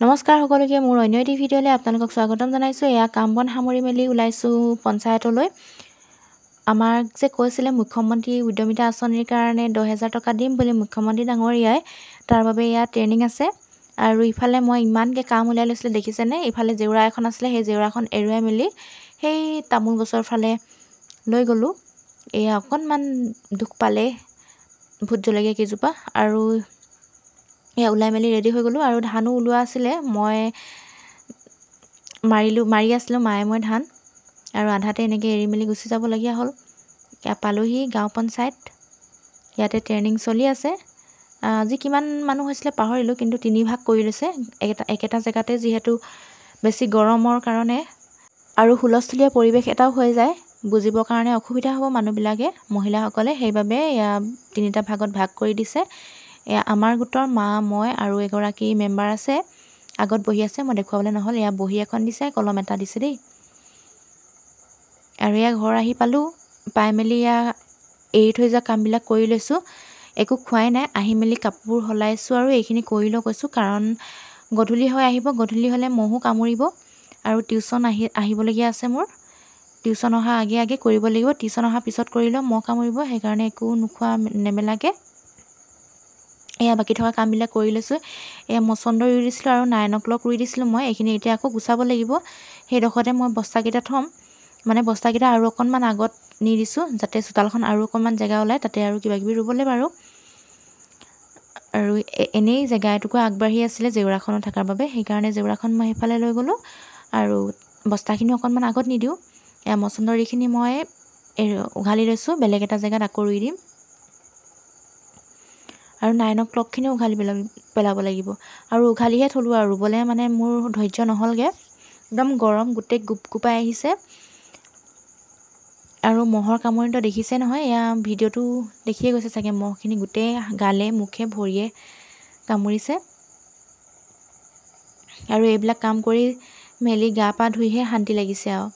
নমস্কাৰ সকলোকে মোৰ অন্য এটি ভিডিঅ'লৈ আপোনালোকক স্বাগতম জনাইছোঁ। এয়া কাম বন সামৰি মেলি ওলাইছোঁ পঞ্চায়তলৈ। আমাক যে কৈছিলে মুখ্যমন্ত্ৰী উদ্যমিতা আঁচনিৰ কাৰণে 10,000 টকা দিম বুলি মুখ্যমন্ত্ৰী ডাঙৰীয়াই, তাৰ বাবে এয়া ট্ৰেইনিং আছে। আৰু ইফালে মই ইমানকৈ কাম উলিয়াই লৈছিলোঁ দেখিছেনে। ইফালে জেওৰা এখন আছিলে, সেই জেওৰাখন এৰুৱাই মেলি সেই তামোল গছৰ ফালে লৈ গ'লোঁ। এয়া অকণমান দুখ পালে ভোট জলকীয়া কেইজোপা আৰু এয়া ওলাই মেলি ৰেডি হৈ গ'লোঁ। আৰু ধানো ওলোৱা আছিলে, মই মাৰি আছিলোঁ মায়ে মই ধান, আৰু আধাতে এনেকৈ এৰি মেলি গুচি যাবলগীয়া হ'ল। এয়া পালোহি গাঁও পঞ্চায়ত, ইয়াতে ট্ৰেইনিং চলি আছে। আজি কিমান মানুহ হৈছিলে পাহৰিলোঁ, কিন্তু 3 ভাগ কৰি লৈছে একেটা জেগাতে, যিহেতু বেছি গৰমৰ কাৰণে আৰু হুলস্থুলীয়া পৰিৱেশ এটাও হৈ যায়, বুজিবৰ কাৰণে অসুবিধা হ'ব মানুহবিলাকে, মহিলাসকলে, সেইবাবে এয়া 3টা ভাগত ভাগ কৰি দিছে। এয়া আমাৰ গোটৰ মা, মই আৰু এগৰাকী মেম্বাৰ আছে, আগত বহি আছে, মই দেখুৱাবলৈ নহ'ল। এয়া বহী এখন দিছে, কলম এটা দিছে দেই। আৰু এয়া ঘৰ আহি পালোঁ, পাই মেলি এয়া এৰি থৈ যোৱা কামবিলাক কৰি লৈছোঁ। একো খোৱাই নাই, আহি মেলি কাপোৰ সলাইছোঁ আৰু এইখিনি কৰি লওঁ কৈছোঁ, কাৰণ গধূলি হৈ আহিব, গধূলি হ'লে মহো কামুৰিব। আৰু টিউশ্যন আহিবলগীয়া আছে মোৰ, টিউশ্যন অহা আগে আগে কৰিব লাগিব। টিউশ্যন অহাৰ পিছত কৰিলেও মহ কামুৰিব, সেইকাৰণে একো নোখোৱা নেমেলাকৈ এয়া বাকী থকা কামবিলাক কৰি লৈছোঁ। এয়া মচন্দ ৰুই দিছিলোঁ আৰু 9 o'clock ৰুই দিছিলোঁ মই। এইখিনি এতিয়া আকৌ গুচাব লাগিব। সেইডোখৰতে মই বস্তাকেইটা থ'ম, মানে বস্তাকেইটা আৰু অকণমান আগত নি দিছোঁ, যাতে চোতালখন আৰু অকণমান জেগা ওলায়, তাতে আৰু কিবাকিবি ৰুবলৈ বাৰু। আৰু এনেই জেগা এটুকুৰা আগবাঢ়ি আছিলে জেওৰাখনো থকাৰ বাবে, সেইকাৰণে জেওৰাখন মই সেইফালে লৈ গ'লোঁ আৰু বস্তাখিনি অকণমান আগত নিদিওঁ। এয়া মচন্দৰীখিনি মই উঘালি লৈছোঁ, বেলেগ এটা জেগাত আকৌ ৰুই দিম। আৰু 9 o'clockখিনিও উঘালি পেলাব লাগিব, আৰু উঘালিহে থলোঁ, আৰু ৰুবলৈ মানে মোৰ ধৈৰ্য নহ'লগৈ। একদম গৰম, গোটেই গোপগোপাই আহিছে। আৰু মহৰ কামুৰিটো দেখিছে নহয়, এয়া ভিডিঅ'টো দেখিয়ে গৈছে চাগে, মহখিনি গোটেই গালে মুখে ভৰিয়ে কামুৰিছে। আৰু এইবিলাক কাম কৰি মেলি গা পা ধুইহে শান্তি লাগিছে আৰু।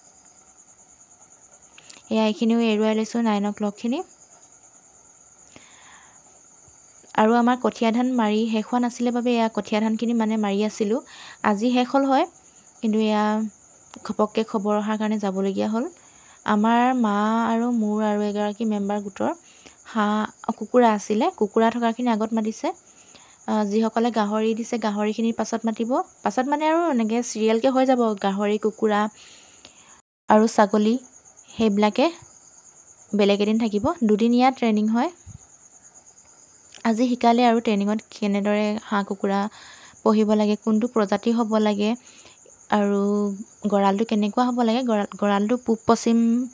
এয়া এইখিনিও এৰুৱাই লৈছোঁ 9 o'clockখিনি। আৰু আমাৰ কঠীয়া ধান মাৰি শেষ হোৱা নাছিলে বাবে এয়া কঠীয়া ধানখিনি মানে মাৰি আছিলোঁ। আজি শেষ হ'ল হয়, কিন্তু এয়া ঘপককৈ খবৰ অহাৰ কাৰণে যাবলগীয়া হ'ল। আমাৰ মা আৰু মোৰ আৰু এগৰাকী মেম্বাৰ গোটৰ কুকুৰা আছিলে, কুকুৰা থকাখিনি আগত মাতিছে। যিসকলে গাহৰি দিছে, গাহৰিখিনিৰ পাছত মাতিব, পাছত মানে আৰু এনেকৈ চিৰিয়েলকৈ হৈ যাব। গাহৰি, কুকুৰা আৰু ছাগলী সেইবিলাকে বেলেগ এদিন থাকিব। 2দিনীয়া ট্ৰেইনিং হয়। আজি শিকালে আৰু ট্ৰেইনিঙত কেনেদৰে হাঁহ কুকুৰা পুহিব লাগে, কোনটো প্ৰজাতি হ'ব লাগে, আৰু গঁৰালটো কেনেকুৱা হ'ব লাগে। গঁৰালটো পূব পশ্চিমকৈ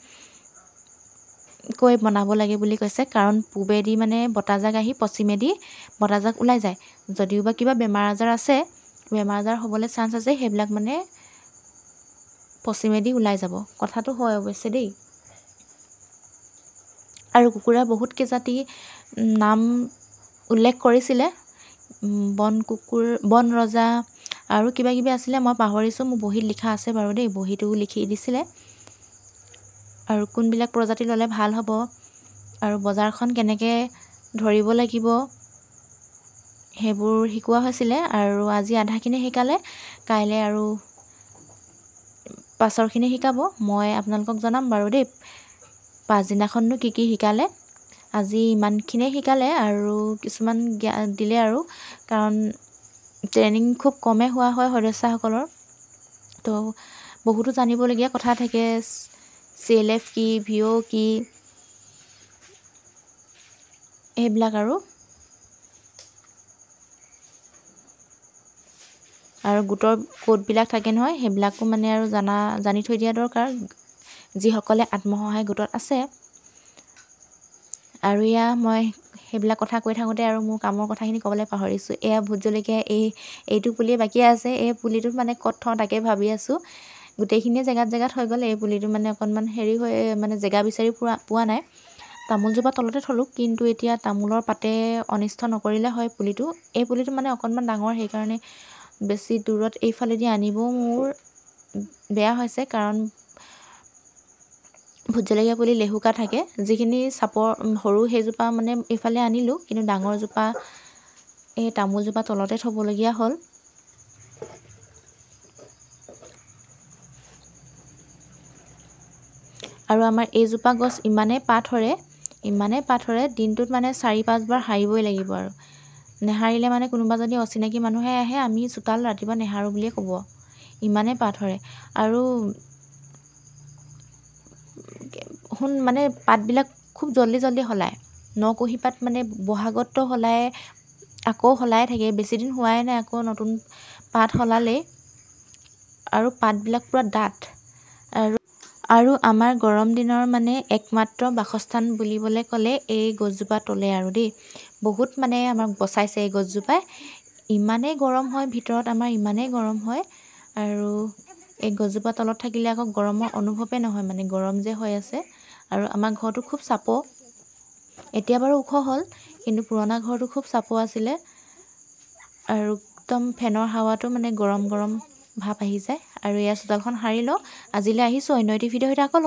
বনাব লাগে বুলি কৈছে, কাৰণ পূবেদি মানে বতাহজাক আহি পশ্চিমেদি বতাহজাক ওলাই যায়। যদিও বা কিবা বেমাৰ আজাৰ আছে, বেমাৰ আজাৰ হ'বলৈ চান্স আছে, সেইবিলাক মানে পশ্চিমেদি ওলাই যাব। কথাটো হয় অৱশ্যে দেই। আৰু কুকুৰা বহুত কেইজাতি নাম উল্লেখ কৰিছিলে, বন ৰজা আৰু কিবা কিবি আছিলে, মই পাহৰিছোঁ। মোৰ বহীত লিখা আছে বাৰু দেই, বহীটো লিখি দিছিলে। আৰু কোনবিলাক প্ৰজাতি ল'লে ভাল হ'ব, আৰু বজাৰখন কেনেকৈ ধৰিব লাগিব, সেইবোৰ শিকোৱা হৈছিলে। আৰু আজি আধাখিনি শিকালে, কাইলৈ আৰু পাছৰখিনি শিকাব। মই আপোনালোকক জনাম বাৰু দেই, পাছদিনাখননো কি কি শিকালে। আজি ইমানখিনিয়ে শিকালে, আৰু কিছুমান দিলে আৰু, কাৰণ ট্ৰেইনিং খুব কমেই হোৱা হয় সদস্যাসকলৰ, তো বহুতো জানিবলগীয়া কথা থাকে। CLF কি, VO কি, সেইবিলাক আৰু গোটৰ কোডবিলাক থাকে নহয়, সেইবিলাকো মানে আৰু জানি থৈ দিয়া দৰকাৰ, যিসকলে আত্মসহায়ক গোটত আছে। আৰু এয়া মই সেইবিলাক কথা কৈ থাকোঁতে আৰু মোৰ কামৰ কথাখিনি ক'বলৈ পাহৰিছোঁ। এয়া ভোট জলকীয়া এইটো পুলিয়ে বাকী আছে। এই পুলিটোত মানে ক'ত থওঁ তাকে ভাবি আছোঁ। গোটেইখিনিয়ে জেগাত হৈ গ'ল। এই পুলিটো মানে অকণমান হেৰি হৈ, মানে জেগা বিচাৰি পোৱা নাই। তামোলজোপা তলতে থলোঁ, কিন্তু এতিয়া তামোলৰ পাতে অনিষ্ট নকৰিলে হয় পুলিটো। এই পুলিটো মানে অকণমান ডাঙৰ, সেইকাৰণে বেছি দূৰত এইফালেদি আনিবও মোৰ বেয়া হৈছে, কাৰণ ভোট জলকীয়া পুলি লেহুকা থাকে। যিখিনি চাপৰ সৰু সেইজোপা মানে এইফালে আনিলোঁ, কিন্তু ডাঙৰজোপা এই তামোলজোপা তলতে থ'বলগীয়া হ'ল। আৰু আমাৰ এইজোপা গছ ইমানেই পাত সৰে দিনটোত মানে 4-5 বাৰ সাৰিবই লাগিব আৰু নেসাৰিলে মানে কোনোবা যদি অচিনাকি মানুহে আহে আমি চোতাল ৰাতিপুৱা নেসাৰোঁ বুলিয়ে ক'ব, ইমানেই পাত সৰে। আৰু মানে পাতবিলাক খুব জল্দি সলায়। নকুঁহি পাত মানে বহাগতো সলায়, আকৌ সলাই থাকে, বেছিদিন হোৱাই নাই আকৌ নতুন পাত সলালেই। আৰু পাতবিলাক পূৰা ডাঠ। আৰু আমাৰ গৰম দিনৰ মানে একমাত্ৰ বাসস্থান বুলিবলৈ ক'লে এই গছজোপা তলে আৰু দেই। বহুত মানে আমাক বচাইছে এই গছজোপাই। ইমানেই গৰম হয় ভিতৰত আমাৰ, ইমানেই গৰম হয়। আৰু এই গছজোপা তলত থাকিলে আকৌ গৰমৰ অনুভৱেই নহয়, মানে গৰম যে হৈ আছে। আৰু আমাৰ ঘৰটো খুব চাপৰ, এতিয়া বাৰু ওখ হ'ল, কিন্তু পুৰণা ঘৰটো খুব চাপৰ আছিলে। আৰু একদম ফেনৰ হাৱাটো মানে গৰম ভাৱ আহি যায়। আৰু এয়া চোতালখন সাৰি লওঁ। আজিলৈ আহিছোঁ, অন্য এটি ভিডিঅ'ৰ সৈতে আকৌ